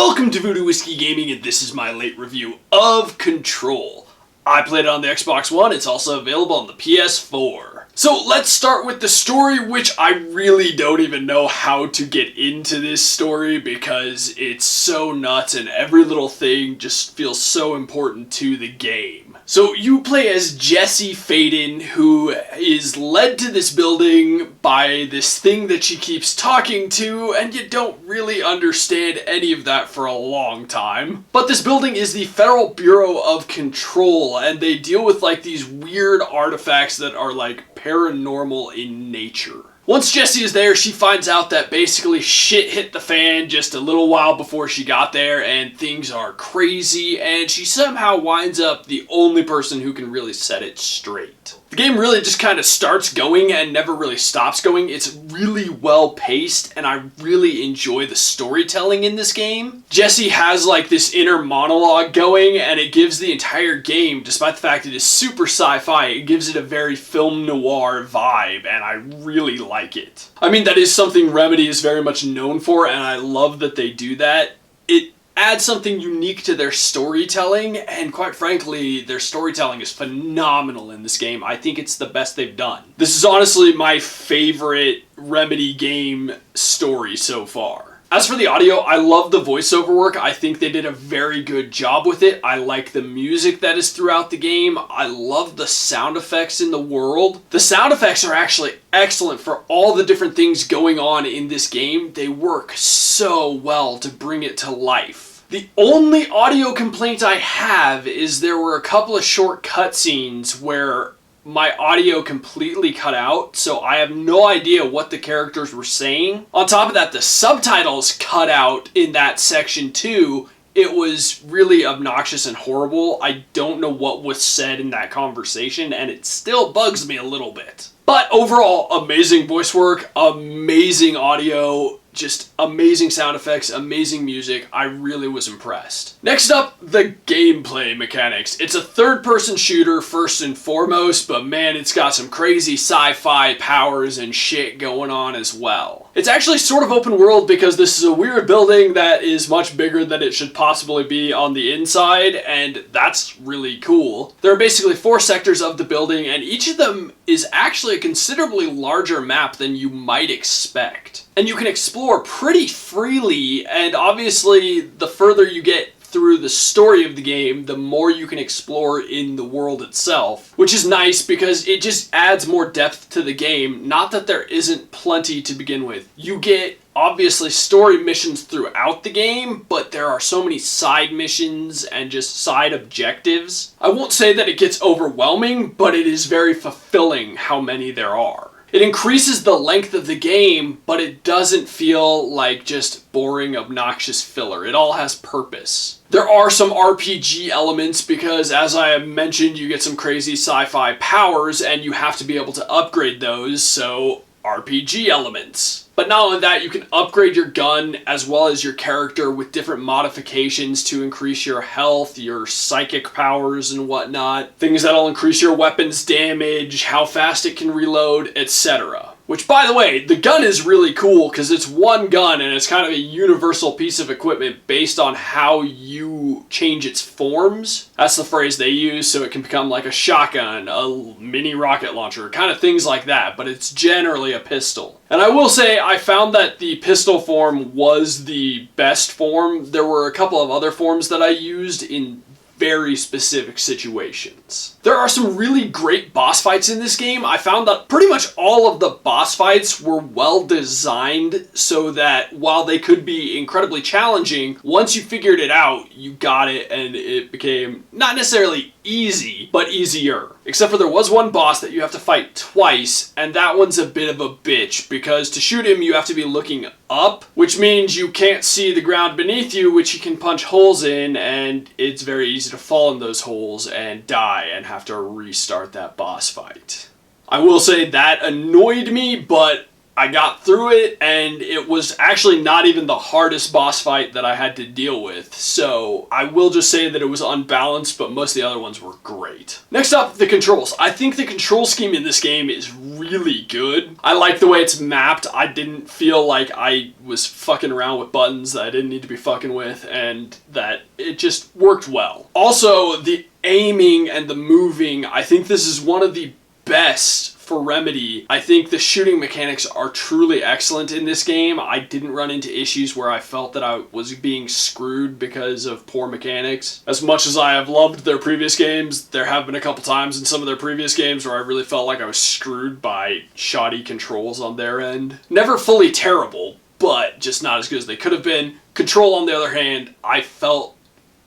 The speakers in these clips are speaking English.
Welcome to Voodoo Whiskey Gaming, and this is my late review of Control. I played it on the Xbox One, it's also available on the PS4. So let's start with the story, which I really don't even know how to get into this story because it's so nuts and every little thing just feels so important to the game. So you play as Jessie Faden, who is led to this building by this thing that she keeps talking to, and you don't really understand any of that for a long time. But this building is the Federal Bureau of Control, and they deal with like these weird artifacts that are like paranormal in nature. Once Jessie is there, she finds out that basically shit hit the fan just a little while before she got there and things are crazy, and she somehow winds up the only person who can really set it straight. The game really just kind of starts going and never really stops going. It's really well paced and I really enjoy the storytelling in this game. Jessie has like this inner monologue going and it gives the entire game, despite the fact it is super sci-fi, it gives it a very film noir vibe and I really like it. I mean, that is something Remedy is very much known for and I love that they do that. It adds something unique to their storytelling, and quite frankly, their storytelling is phenomenal in this game. I think it's the best they've done. This is honestly my favorite Remedy game story so far. As for the audio, I love the voiceover work. I think they did a very good job with it. I like the music that is throughout the game. I love the sound effects in the world. The sound effects are actually excellent for all the different things going on in this game. They work so well to bring it to life. The only audio complaint I have is there were a couple of short cutscenes where my audio completely cut out, so I have no idea what the characters were saying. On top of that, the subtitles cut out in that section too. It was really obnoxious and horrible. I don't know what was said in that conversation, and it still bugs me a little bit. But overall, amazing voice work, amazing audio, just amazing sound effects, amazing music. I really was impressed. Next up, the gameplay mechanics. It's a third-person shooter first and foremost, but man, it's got some crazy sci-fi powers and shit going on as well. It's actually sort of open world because this is a weird building that is much bigger than it should possibly be on the inside, and that's really cool. There are basically 4 sectors of the building, and each of them is actually a considerably larger map than you might expect. And you can explore pretty freely, and obviously the further you get through the story of the game, the more you can explore in the world itself, which is nice because it just adds more depth to the game. Not that there isn't plenty to begin with. You get obviously story missions throughout the game, but there are so many side missions and just side objectives. I won't say that it gets overwhelming, but it is very fulfilling how many there are. It increases the length of the game, but it doesn't feel like just boring, obnoxious filler. It all has purpose. There are some RPG elements because, as I have mentioned, you get some crazy sci-fi powers and you have to be able to upgrade those, so RPG elements. But not only that, you can upgrade your gun as well as your character with different modifications to increase your health, your psychic powers and whatnot. Things that'll increase your weapon's damage, how fast it can reload, etc. Which, by the way, the gun is really cool because it's one gun and it's kind of a universal piece of equipment based on how you change its forms. That's the phrase they use, so it can become like a shotgun, a mini rocket launcher, kind of things like that, but it's generally a pistol. And I will say, I found that the pistol form was the best form. There were a couple of other forms that I used in very specific situations. There are some really great boss fights in this game. I found that pretty much all of the boss fights were well designed so that while they could be incredibly challenging, once you figured it out, you got it and it became not necessarily easy, but easier. Except for there was one boss that you have to fight twice, and that one's a bit of a bitch because to shoot him you have to be looking up, which means you can't see the ground beneath you, which you can punch holes in, and it's very easy to fall in those holes and die and have to restart that boss fight. I will say that annoyed me, but I got through it, and it was actually not even the hardest boss fight that I had to deal with, so I will just say that it was unbalanced, but most of the other ones were great. Next up, the controls. I think the control scheme in this game is really really good. I like the way it's mapped. I didn't feel like I was fucking around with buttons that I didn't need to be fucking with, and that it just worked well. Also, the aiming and the moving, I think this is one of the best for Remedy. I think the shooting mechanics are truly excellent in this game. I didn't run into issues where I felt that I was being screwed because of poor mechanics. As much as I have loved their previous games, there have been a couple times in some of their previous games where I really felt like I was screwed by shoddy controls on their end. Never fully terrible, but just not as good as they could have been. Control, on the other hand, I felt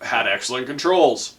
had excellent controls.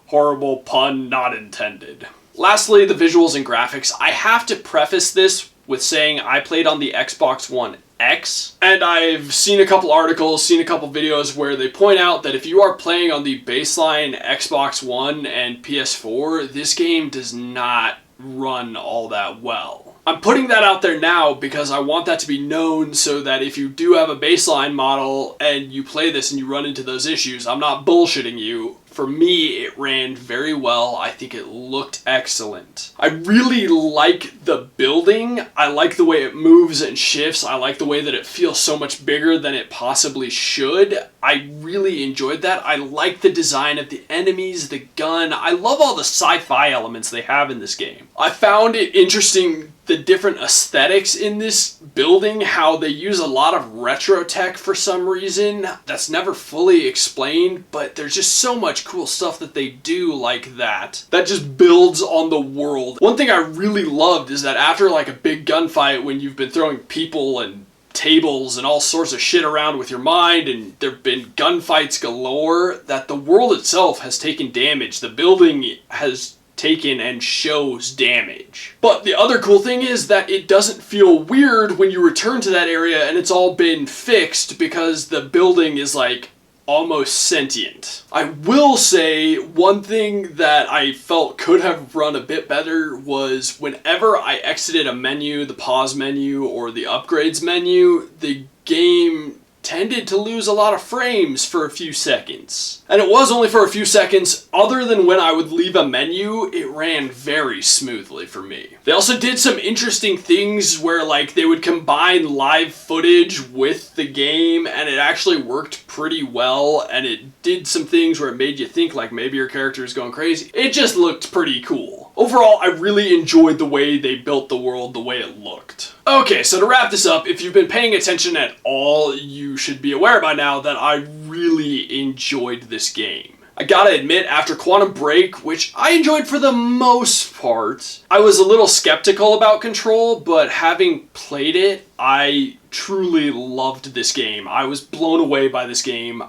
Horrible pun not intended. Lastly, the visuals and graphics. I have to preface this with saying I played on the Xbox One X, and I've seen a couple articles, seen a couple videos where they point out that if you are playing on the baseline Xbox One and PS4, this game does not run all that well. I'm putting that out there now because I want that to be known so that if you do have a baseline model and you play this and you run into those issues, I'm not bullshitting you. For me, it ran very well. I think it looked excellent. I really like the building. I like the way it moves and shifts. I like the way that it feels so much bigger than it possibly should. I really enjoyed that. I like the design of the enemies, the gun. I love all the sci-fi elements they have in this game. I found it interesting, the different aesthetics in this building, how they use a lot of retro tech for some reason. That's never fully explained, but there's just so much cool stuff that they do like that. That just builds on the world. One thing I really loved is that after like a big gunfight, when you've been throwing people and tables and all sorts of shit around with your mind, and there've been gunfights galore, that the world itself has taken damage. The building has taken and shows damage. But the other cool thing is that it doesn't feel weird when you return to that area and it's all been fixed, because the building is like almost sentient. I will say one thing that I felt could have run a bit better was whenever I exited a menu, the pause menu or the upgrades menu, the game tended to lose a lot of frames for a few seconds. And it was only for a few seconds. Other than when I would leave a menu, it ran very smoothly for me. They also did some interesting things where like they would combine live footage with the game, and it actually worked pretty well, and it did some things where it made you think like maybe your character is going crazy. It just looked pretty cool. Overall, I really enjoyed the way they built the world, the way it looked. Okay, so to wrap this up, if you've been paying attention at all, you should be aware by now that I really enjoyed this game. I gotta admit, after Quantum Break, which I enjoyed for the most part, I was a little skeptical about Control, but having played it, I truly loved this game. I was blown away by this game.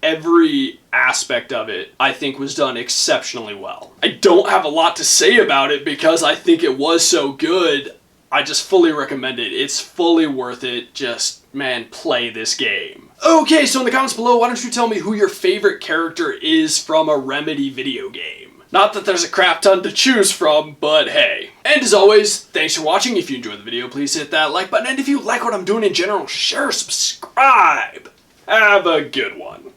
Every aspect of it, I think, was done exceptionally well. I don't have a lot to say about it because I think it was so good. I just fully recommend it. It's fully worth it. Just, man, play this game. Okay, so in the comments below, why don't you tell me who your favorite character is from a Remedy video game? Not that there's a crap ton to choose from, but hey. And as always, thanks for watching. If you enjoyed the video, please hit that like button. And if you like what I'm doing in general, share, subscribe. Have a good one.